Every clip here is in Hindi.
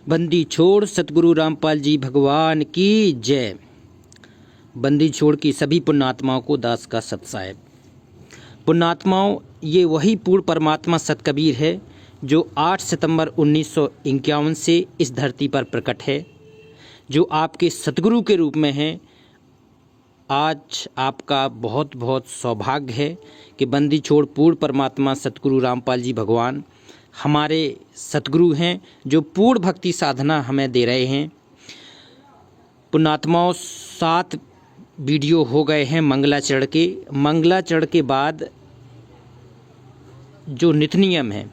बंदी छोड़ सतगुरु रामपाल जी भगवान की जय। बंदी छोड़ की सभी पुण्यात्माओं को दास का सत साहेब। पुण्यात्माओं, ये वही पूर्ण परमात्मा सत कबीर है जो 8 सितंबर 1951 से इस धरती पर प्रकट है, जो आपके सतगुरु के रूप में हैं। आज आपका बहुत बहुत सौभाग्य है कि बंदी छोड़ पूर्ण परमात्मा सतगुरु रामपाल जी भगवान हमारे सतगुरु हैं, जो पूर्ण भक्ति साधना हमें दे रहे हैं। पुण्यात्माओं, 7 वीडियो हो गए हैं मंगलाचरण के। मंगलाचरण के बाद जो नित्य नियम है,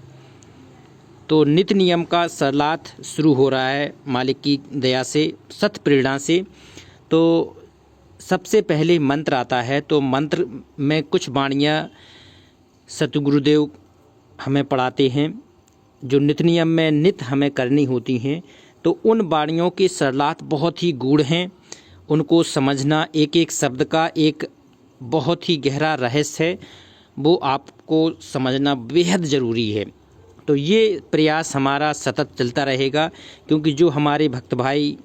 तो नित्य नियम का सरलाथ शुरू हो रहा है मालिक की दया से, सत प्रेरणा से। तो सबसे पहले मंत्र आता है, तो मंत्र में कुछ वाणियाँ सतगुरुदेव हमें पढ़ाते हैं जो नित्य नियम में नित्य हमें करनी होती हैं। तो उन वाणियों के सरलाथ बहुत ही गूढ़ हैं, उनको समझना, एक एक शब्द का एक बहुत ही गहरा रहस्य है, वो आपको समझना बेहद ज़रूरी है। तो ये प्रयास हमारा सतत चलता रहेगा, क्योंकि जो हमारे भक्त भाई,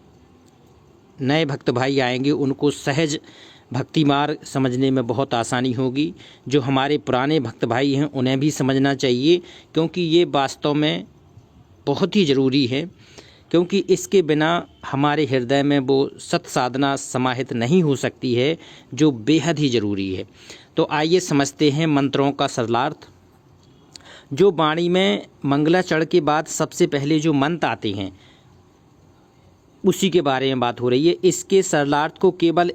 नए भक्त भाई आएंगे, उनको सहज भक्ति मार्ग समझने में बहुत आसानी होगी। जो हमारे पुराने भक्त भाई हैं उन्हें भी समझना चाहिए, क्योंकि ये वास्तव में बहुत ही ज़रूरी है, क्योंकि इसके बिना हमारे हृदय में वो सत साधना समाहित नहीं हो सकती है, जो बेहद ही ज़रूरी है। तो आइए समझते हैं मंत्रों का सरलार्थ। जो वाणी में मंगलाचरण के बाद सबसे पहले जो मंत्र आते हैं, उसी के बारे में बात हो रही है। इसके सरलार्थ को केवल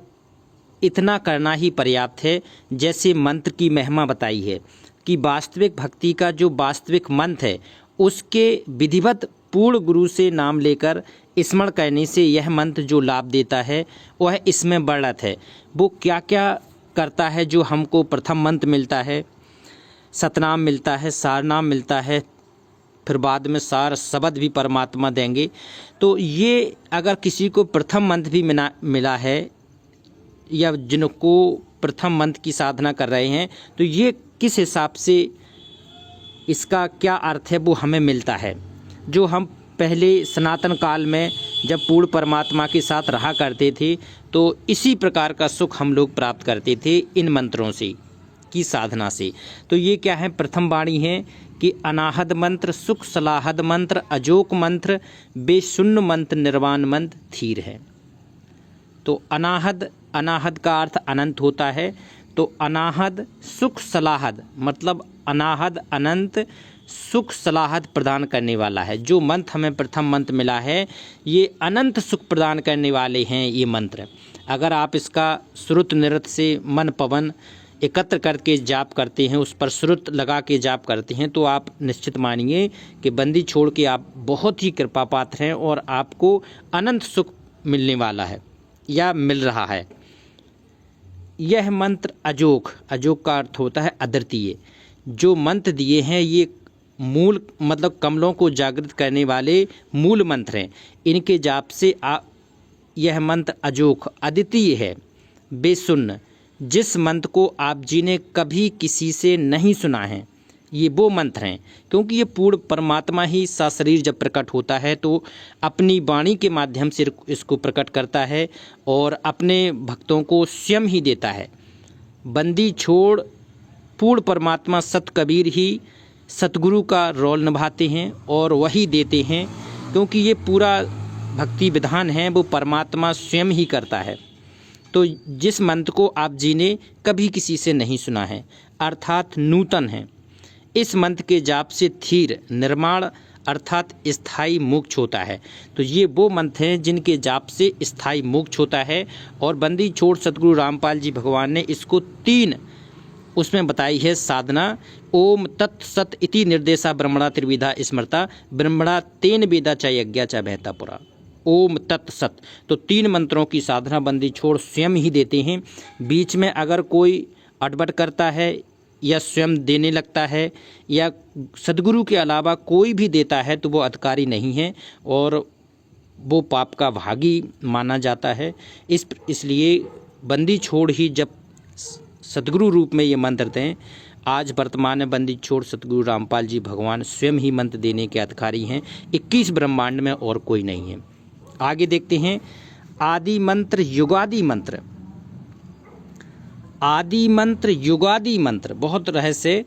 इतना करना ही पर्याप्त है, जैसे मंत्र की महिमा बताई है कि वास्तविक भक्ति का जो वास्तविक मंत्र है, उसके विधिवत पूर्ण गुरु से नाम लेकर स्मरण करने से यह मंत्र जो लाभ देता है वह इसमें वर्णित है। वो क्या क्या करता है, जो हमको प्रथम मंत्र मिलता है, सतनाम मिलता है, सारनाम मिलता है, फिर बाद में सार शब्द भी परमात्मा देंगे। तो ये अगर किसी को प्रथम मंत्र भी मिला है, या जिनको प्रथम मंत्र की साधना कर रहे हैं, तो ये किस हिसाब से, इसका क्या अर्थ है, वो हमें मिलता है। जो हम पहले सनातन काल में जब पूर्ण परमात्मा के साथ रहा करते थे, तो इसी प्रकार का सुख हम लोग प्राप्त करते थे इन मंत्रों से की साधना से। तो ये क्या है, प्रथम वाणी है कि अनाहद मंत्र, सुख सलाहद मंत्र, अजोक मंत्र, बेशून्य मंत्र, निर्वाण मंत्र, थीर है। तो अनाहद, अनाहद का अर्थ अनंत होता है। तो अनाहद सुख सलाहद मतलब अनाहद अनंत, सुख सलाहद प्रदान करने वाला है। जो मंत्र हमें प्रथम मंत्र मिला है, ये अनंत सुख प्रदान करने वाले हैं ये मंत्र। अगर आप इसका श्रुत नृत्य से मन पवन एकत्र करके जाप करते हैं, उस पर श्रुत लगा के जाप करते हैं, तो आप निश्चित मानिए कि बंदी छोड़ के आप बहुत ही कृपा पात्र हैं और आपको अनंत सुख मिलने वाला है या मिल रहा है। यह मंत्र अजोक, अजोक का अर्थ होता है अद्वितीय। जो मंत्र दिए हैं ये मूल मतलब कमलों को जागृत करने वाले मूल मंत्र हैं। इनके जाप से यह मंत्र अजोक अद्वितीय है, बेशून्य, जिस मंत्र को आप जी ने कभी किसी से नहीं सुना है, ये वो मंत्र हैं। क्योंकि ये पूर्ण परमात्मा ही सशरीर जब प्रकट होता है तो अपनी वाणी के माध्यम से इसको प्रकट करता है और अपने भक्तों को स्वयं ही देता है। बंदी छोड़ पूर्ण परमात्मा सत कबीर ही सतगुरु का रोल निभाते हैं और वही देते हैं, क्योंकि ये पूरा भक्ति विधान है वो परमात्मा स्वयं ही करता है। तो जिस मंत्र को आप जी ने कभी किसी से नहीं सुना है, अर्थात नूतन है, इस मंत्र के जाप से थीर, निर्माण अर्थात स्थायी मोक्ष होता है। तो ये वो मंत्र हैं जिनके जाप से स्थायी मोक्ष होता है। और बंदी छोड़ सतगुरु रामपाल जी भगवान ने इसको 3 उसमें बताई है साधना। ओम तत् सत इति निर्देशा ब्रह्मणा त्रिविधा स्मृता, ब्रह्मणा तेन वेदा च यज्ञा च बहता पुरा। ओम तत् सत, तो 3 मंत्रों की साधना बंदी छोड़ स्वयं ही देते हैं। बीच में अगर कोई अटबट करता है या स्वयं देने लगता है या सदगुरु के अलावा कोई भी देता है, तो वो अधिकारी नहीं है और वो पाप का भागी माना जाता है। इसलिए बंदी छोड़ ही जब सदगुरु रूप में ये मंत्र दें, आज वर्तमान में बंदी छोड़ सतगुरु रामपाल जी भगवान स्वयं ही मंत्र देने के अधिकारी हैं। 21 ब्रह्मांड में और कोई नहीं है। आगे देखते हैं आदि मंत्र युगादि मंत्र। आदि मंत्र युगादि मंत्र बहुत रहस्य।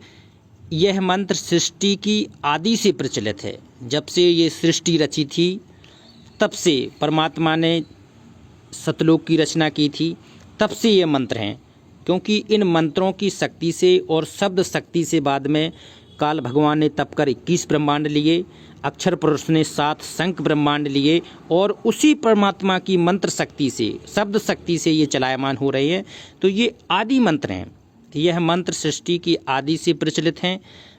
यह मंत्र सृष्टि की आदि से प्रचलित है। जब से ये सृष्टि रची थी तब से परमात्मा ने सतलोक की रचना की थी, तब से ये मंत्र हैं। क्योंकि इन मंत्रों की शक्ति से और शब्द शक्ति से बाद में काल भगवान ने तप कर 21 ब्रह्मांड लिए, अक्षर पुरुष ने 7 शंख ब्रह्मांड लिए और उसी परमात्मा की मंत्र शक्ति से, शब्द शक्ति से ये चलायमान हो रहे हैं। तो ये आदि मंत्र हैं। यह मंत्र सृष्टि की आदि से प्रचलित हैं।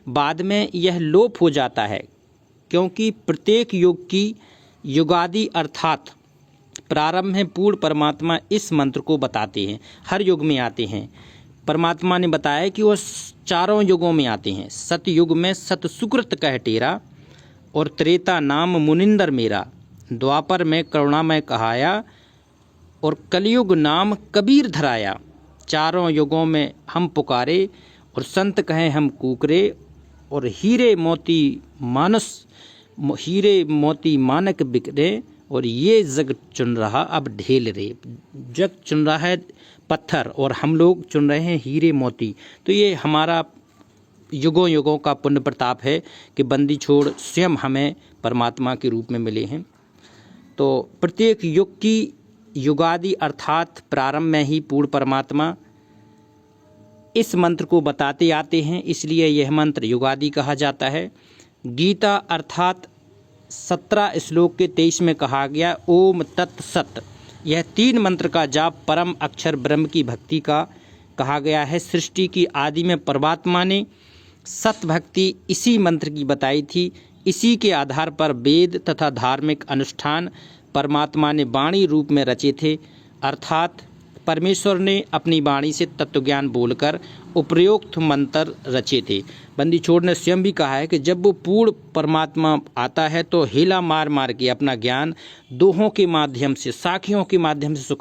बाद में यह लोप हो जाता है, क्योंकि प्रत्येक युग की युगादि अर्थात प्रारंभ में पूर्ण परमात्मा इस मंत्र को बताते हैं। हर युग में आते हैं। परमात्मा ने बताया कि वह चारों युगों में आते हैं। सतयुग में सत सुकृत कह टेरा, और त्रेता नाम मुनिंदर मेरा, द्वापर में करुणामय कहाया, और कलयुग नाम कबीर धराया। चारों युगों में हम पुकारे और संत कहें हम कूकरे, और हीरे मोती मानक बिकरे, और ये जग चुन रहा अब ढेल रे। जग चुन रहा है पत्थर और हम लोग चुन रहे हैं हीरे मोती। तो ये हमारा युगों युगों का पुण्य प्रताप है कि बंदी छोड़ स्वयं हमें परमात्मा के रूप में मिले हैं। तो प्रत्येक युग की युगादि अर्थात प्रारंभ में ही पूर्ण परमात्मा इस मंत्र को बताते आते हैं, इसलिए यह मंत्र युगादि कहा जाता है। गीता अर्थात 17 श्लोक के 23 में कहा गया ओम तत् सत। यह 3 मंत्र का जाप परम अक्षर ब्रह्म की भक्ति का कहा गया है। सृष्टि की आदि में परमात्मा ने सत भक्ति इसी मंत्र की बताई थी। इसी के आधार पर वेद तथा धार्मिक अनुष्ठान परमात्मा ने वाणी रूप में रचे थे। अर्थात परमेश्वर ने अपनी वाणी से तत्वज्ञान बोलकर उपरोक्त मंत्र रचे थे। बंदी छोड़ ने स्वयं भी कहा है कि जब वो पूर्ण परमात्मा आता है तो हेला मार मार के अपना ज्ञान दोहों के माध्यम से, साखियों के माध्यम से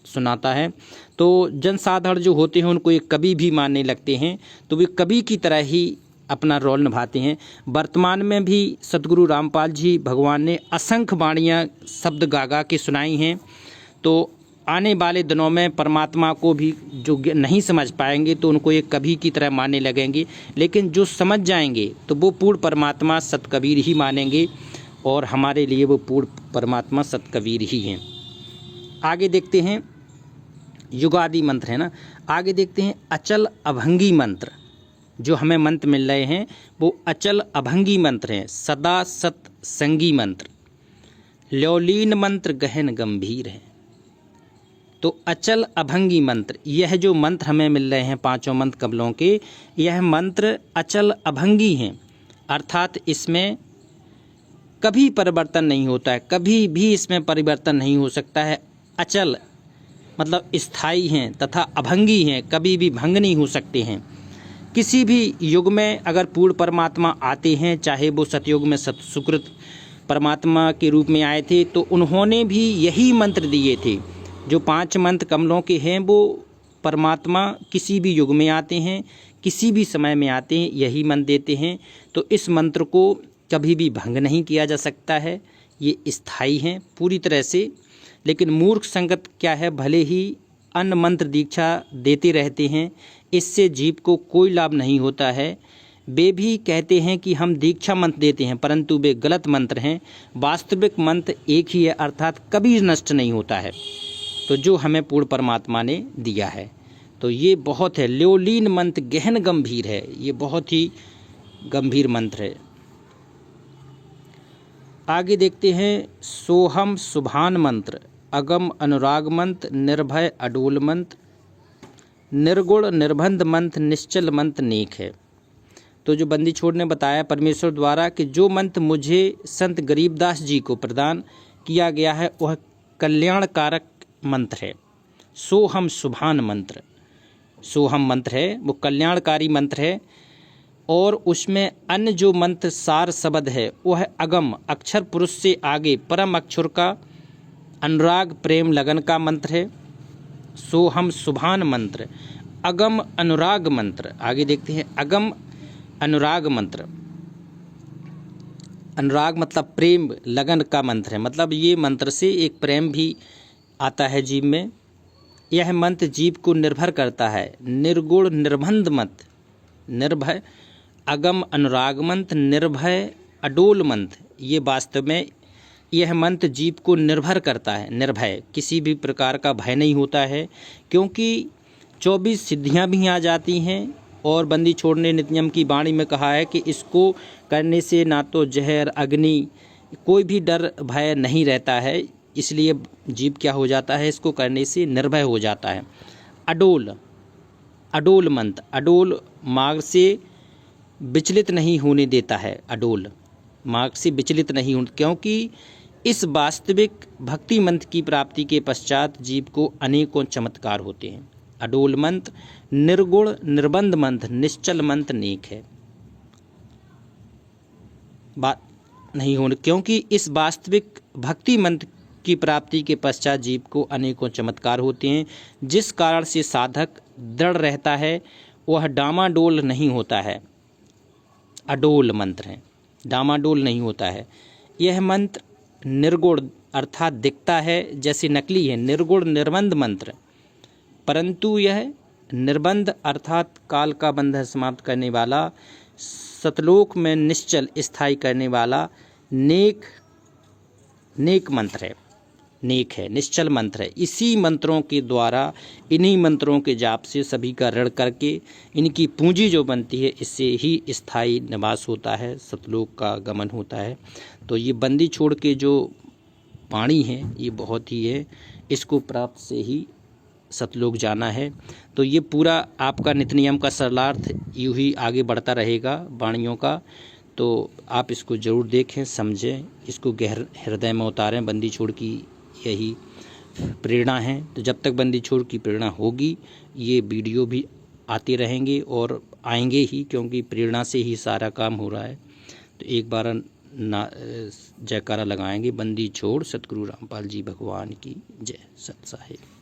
सुनाता है। तो जनसाधारण जो होते हैं उनको ये कवि भी मानने लगते हैं, तो वे कवि की तरह ही अपना रोल निभाते हैं। वर्तमान में भी सतगुरु रामपाल जी भगवान ने असंख्य वाणियाँ शब्द गा के सुनाई हैं। तो आने वाले दिनों में परमात्मा को भी जो नहीं समझ पाएंगे तो उनको एक कवि की तरह मानने लगेंगे, लेकिन जो समझ जाएंगे तो वो पूर्ण परमात्मा सतकबीर ही मानेंगे, और हमारे लिए वो पूर्ण परमात्मा सतकबीर ही हैं। आगे देखते हैं युगादि मंत्र है ना। आगे देखते हैं अचल अभंगी मंत्र। जो हमें मंत्र मिल रहे हैं वो अचल अभंगी मंत्र हैं। सदा सत्संगी मंत्र, ल्योलीन मंत्र गहन गंभीर है। तो अचल अभंगी मंत्र, यह जो मंत्र हमें मिल रहे हैं 5 मंत्र कमलों के, यह मंत्र अचल अभंगी हैं। अर्थात इसमें कभी परिवर्तन नहीं होता है, कभी भी इसमें परिवर्तन नहीं हो सकता है। अचल मतलब स्थायी हैं तथा अभंगी हैं, कभी भी भंग नहीं हो सकते हैं। किसी भी युग में अगर पूर्ण परमात्मा आते हैं, चाहे वो सतयुग में सतसुकृत परमात्मा के रूप में आए थे, तो उन्होंने भी यही मंत्र दिए थे। जो 5 मंत्र कमलों के हैं वो परमात्मा किसी भी युग में आते हैं, किसी भी समय में आते हैं, यही मंत्र देते हैं। तो इस मंत्र को कभी भी भंग नहीं किया जा सकता है, ये स्थायी हैं पूरी तरह से। लेकिन मूर्ख संगत क्या है, भले ही अन्य मंत्र दीक्षा देते रहते हैं, इससे जीव को कोई लाभ नहीं होता है। वे भी कहते हैं कि हम दीक्षा मंत्र देते हैं, परंतु वे गलत मंत्र हैं। वास्तविक मंत्र एक ही है, अर्थात कभी नष्ट नहीं होता है। तो जो हमें पूर्ण परमात्मा ने दिया है, तो ये बहुत है। ल्योलीन मंत्र गहन गंभीर है, ये बहुत ही गंभीर मंत्र है। आगे देखते हैं सोहम सुभान मंत्र, अगम अनुराग मंत्र, निर्भय अडोल मंत्र, निर्गुण निर्बंध मंत्र, निश्चल मंत्र नेक है। तो जो बंदी छोड़ ने बताया परमेश्वर द्वारा कि जो मंत्र मुझे संत गरीबदास जी को प्रदान किया गया है वह कल्याणकारक मंत्र है। सोहम सुभान मंत्र, सोहम मंत्र है वो कल्याणकारी मंत्र है। और उसमें अन्य जो मंत्र सार शब्द है वह अगम अक्षर पुरुष से आगे परम अक्षर का अनुराग प्रेम लगन का मंत्र है। सोहम सुभान मंत्र, अगम अनुराग मंत्र। आगे देखते हैं अगम अनुराग मंत्र। अनुराग मतलब प्रेम लगन का मंत्र है, मतलब ये मंत्र से एक प्रेम भी आता है जीव में। यह मंत्र जीव को निर्भर करता है, निर्गुण निर्बंध मंत्र, निर्भय अगम अनुराग मंत्र, निर्भय अडोल मंत्र। ये वास्तव में यह मंत्र जीव को निर्भर करता है, निर्भय, किसी भी प्रकार का भय नहीं होता है, क्योंकि 24 सिद्धियां भी आ जाती हैं। और बंदी छोड़ने नित नियम की वाणी में कहा है कि इसको करने से ना तो जहर अग्नि कोई भी डर भय नहीं रहता है, इसलिए जीव क्या हो जाता है, इसको करने से निर्भय हो जाता है। अडोल, अडोल मंत्र, अडोल मार्ग से विचलित नहीं होने देता है, अडोल मार्ग से विचलित नहीं हो, क्योंकि इस वास्तविक भक्ति मंत्र की प्राप्ति के पश्चात जीव को अनेकों चमत्कार होते हैं। अडोल मंत्र निर्गुण निर्बंध मंत्र, निश्चल मंत्र नेक है, बात नहीं होने, क्योंकि इस वास्तविक भक्ति मंत्र की प्राप्ति के पश्चात जीव को अनेकों चमत्कार होते हैं, जिस कारण से साधक दृढ़ रहता है, वह डामाडोल नहीं होता है। अडोल मंत्र है, डामाडोल नहीं होता है। यह मंत्र निर्गुण अर्थात दिखता है जैसे नकली है, निर्गुण निर्बंध मंत्र, परंतु यह निर्बंध अर्थात काल का बंधन समाप्त करने वाला, सतलोक में निश्चल स्थायी करने वाला नेक मंत्र है, नेक है, निश्चल मंत्र है। इसी मंत्रों के द्वारा, इन्हीं मंत्रों के जाप से सभी का ऋण करके इनकी पूंजी जो बनती है, इससे ही स्थायी निवास होता है, सतलोक का गमन होता है। तो ये बंदी छोड़ के जो वाणी है ये बहुत ही है, इसको प्राप्त से ही सतलोक जाना है। तो ये पूरा आपका नित नियम का सरलार्थ यूँ ही आगे बढ़ता रहेगा वाणियों का, तो आप इसको ज़रूर देखें, समझें, इसको गहर हृदय में उतारें। बंदी छोड़ की यही प्रेरणा है, तो जब तक बंदी छोड़ की प्रेरणा होगी ये वीडियो भी आते रहेंगे और आएंगे ही, क्योंकि प्रेरणा से ही सारा काम हो रहा है। तो एक बार जयकारा लगाएंगे, बंदी छोड़ सतगुरु रामपाल जी भगवान की जय। सत साहिब।